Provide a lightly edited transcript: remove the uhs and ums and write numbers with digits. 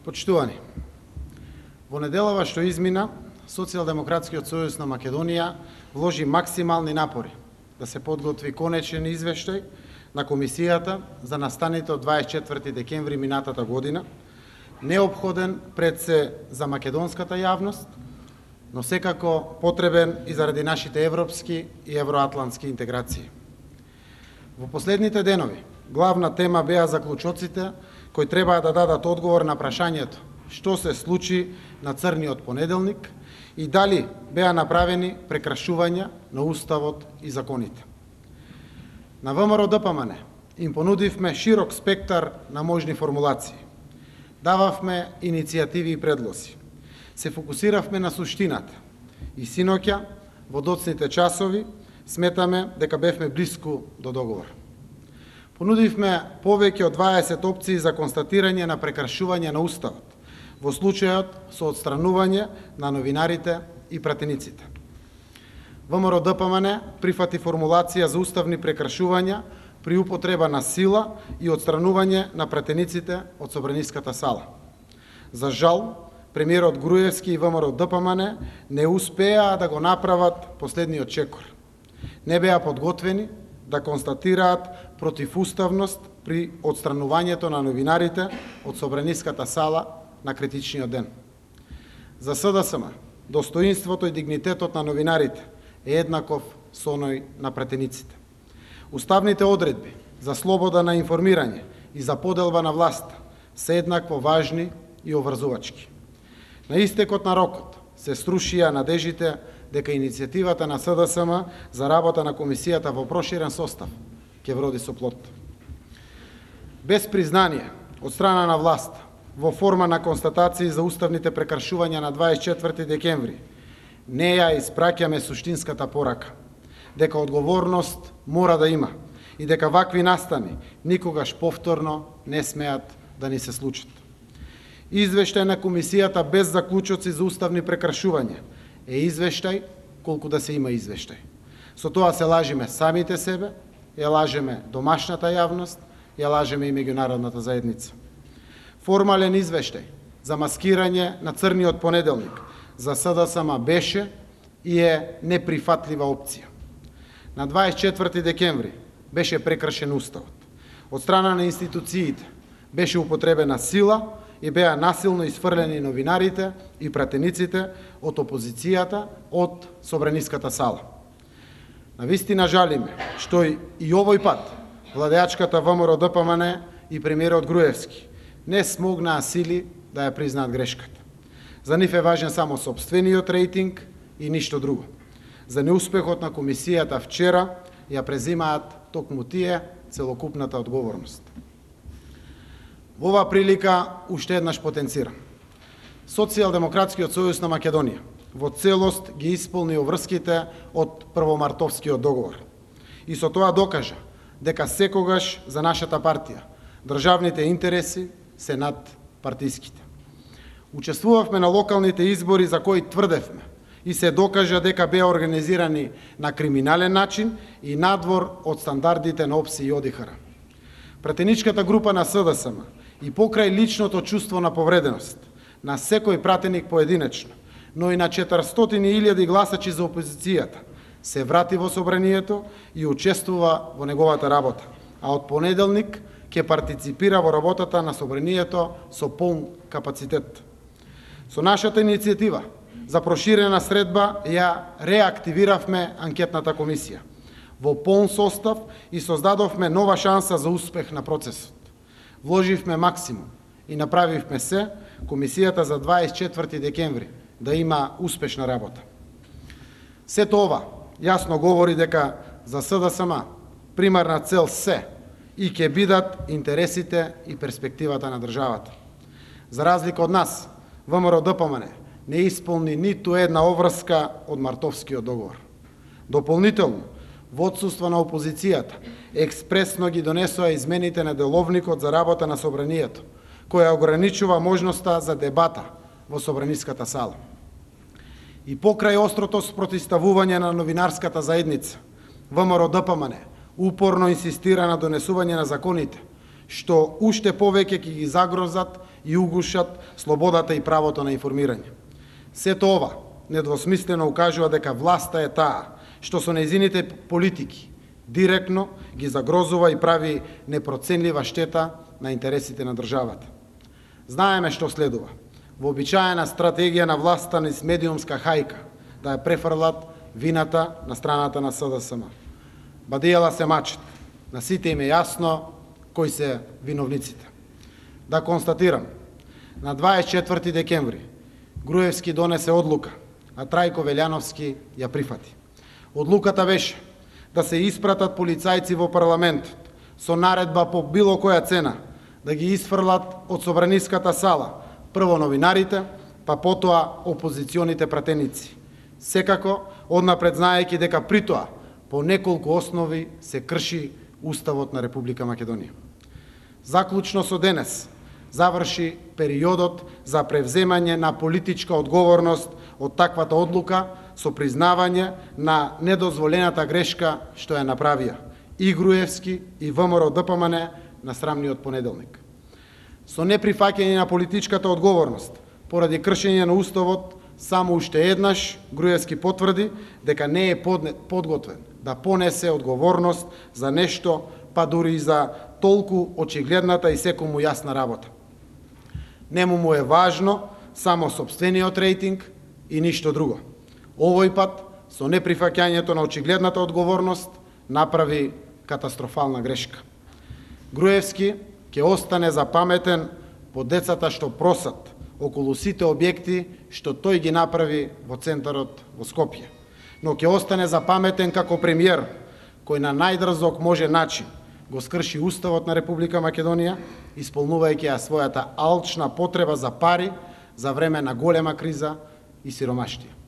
Почитувани, во неделава што измина, Социјалдемократскиот сојуз на Македонија вложи максимални напори да се подготви конечен извештај на Комисијата за настаните од 24 декември минатата година, неопходен пред се за македонската јавност, но секако потребен и заради нашите европски и евроатлантски интеграции. Во последните денови, главна тема беа заклучоците кои требаа да дадат одговор на прашањето што се случи на црниот понеделник и дали беа направени прекрашувања на Уставот и законите. На ВМРО-ДПМН им понудивме широк спектар на можни формулации. Дававме иницијативи и предлози. Се фокусиравме на суштината и синоќа, во доцните часови, сметаме дека бевме блиску до договор. Понудивме повеќе од 20 опции за констатирање на прекрашување на Уставот, во случајот со отстранување на новинарите и пратениците. ВМРО-ДПМН прифати формулација за уставни прекрашувања при употреба на сила и отстранување на пратениците од Собраниската сала. За жал, премиерот Груевски и ВМРО-ДПМН не успеа да го направат последниот чекор. Не беа подготвени да констатираат противуставност при отстранувањето на новинарите од Собраниската сала на критичниот ден. За СДСМ, достоинството и дигнитетот на новинарите е еднаков со оној на пратениците. Уставните одредби за слобода на информирање и за поделба на власта се еднакво важни и обврзувачки. На истекот на рокот се срушија надежите дека иницијативата на СДСМ за работа на комисијата во проширен состав ќе вроди со плод. Без признание од страна на власта во форма на констатации за уставните прекршувања на 24 декември, не ја испраќаме суштинската порака, дека одговорност мора да има и дека вакви настани никогаш повторно не смеат да ни се случат. Извештај на комисијата без заклучоци за уставни прекршувања е извештај колку да се има извештај. Со тоа се лажиме самите себе, ја лажеме домашната јавност, ја лажеме и меѓународната заедница. Формален извештај за маскирање на црниот понеделник за СДСМ беше и е неприфатлива опција. На 24 декември беше прекршен Уставот. Од страна на институциите беше употребена сила и беа насилно изфрлени новинарите и пратениците од опозицијата од Собраниската сала. Навистина жалиме што и овој пат владеачката ВМРО-ДПМН и премиерот Груевски не смогнаа сили да ја признаат грешката. За нив е важен само сопствениот рейтинг и ништо друго. За неуспехот на комисијата вчера ја презимаат токму тие целокупната одговорност. Во оваа прилика уште еднаш потенцирам. Социјалдемократскиот сојуз на Македонија во целост ги исполни обврските од првомартовскиот договор и со тоа докажа дека секогаш за нашата партија државните интереси се над партиските. Учествувавме на локалните избори за кои тврдевме и се докажа дека беа организирани на криминален начин и надвор од стандардите на ОПСИ и ОДИХР. Пратеничката група на СДСМ и покрај личното чувство на повреденост на секој пратеник поединечно, но и на 400.000 гласачи за опозицијата, се врати во собранието и учествува во неговата работа, а од понеделник ќе партиципира во работата на собранието со полн капацитет. Со нашата иницијатива за проширена средба ја реактивиравме анкетната комисија во полн состав и создадовме нова шанса за успех на процесот. Вложивме максимум и направивме се комисијата за 24 декември да има успешна работа. Сето ова јасно говори дека за СДСМ примарна цел се и ќе бидат интересите и перспективата на државата. За разлика од нас, ВМРО-ДПМН не исполни ниту една обврска од Мартовскиот договор. Дополнително, во отсуство на опозицијата, експресно ги донесоа измените на деловникот за работа на собранието, која ограничува можноста за дебата во Собраниската сала. И покрај острото спротивставување на новинарската заедница, ВМРО-ДПМН упорно инсистира на донесување на законите, што уште повеќе ќе ги загрозат и угушат слободата и правото на информирање. Сето ова недвосмислено укажува дека власта е таа што со нејзините политики директно ги загрозува и прави непроценлива штета на интересите на државата. Знаеме што следува. Вообичаена стратегија на власта низ медиумска хајка да ја префрлат вината на страната на СДСМ. Бадијала се мачат. На сите им е јасно кои се виновниците. Да констатирам, на 24 декември Груевски донесе одлука, а Трајко Велјановски ја прифати. Одлуката беше да се испратат полицајци во парламентот со наредба по било која цена да ги исфрлат од собраниската сала прво новинарите, па потоа опозиционите пратеници. Секако, однапред знаејќи дека при тоа по неколку основи се крши Уставот на Република Македонија. Заклучно со денес заврши периодот за превземање на политичка одговорност од таквата одлука со признавање на недозволената грешка што ја направија и Груевски и ВМРО ДПМН на срамниот понеделник. Со неприфаќање на политичката одговорност поради кршење на Уставот, само уште еднаш Груевски потврди дека не е подготвен да понесе одговорност за нешто, па дури и за толку очигледната и секому јасна работа. Нему му е важно само сопствениот рейтинг и ништо друго. Овој пат, со неприфаќањето на очигледната одговорност, направи катастрофална грешка. Груевски ќе остане запаметен по децата што просат околу сите објекти што тој ги направи во центарот во Скопје. Но ќе остане запаметен како премиер кој на најдрзок може начин го скрши Уставот на Република Македонија, исполнувајќи ја својата алчна потреба за пари за време на голема криза и сиромаштија.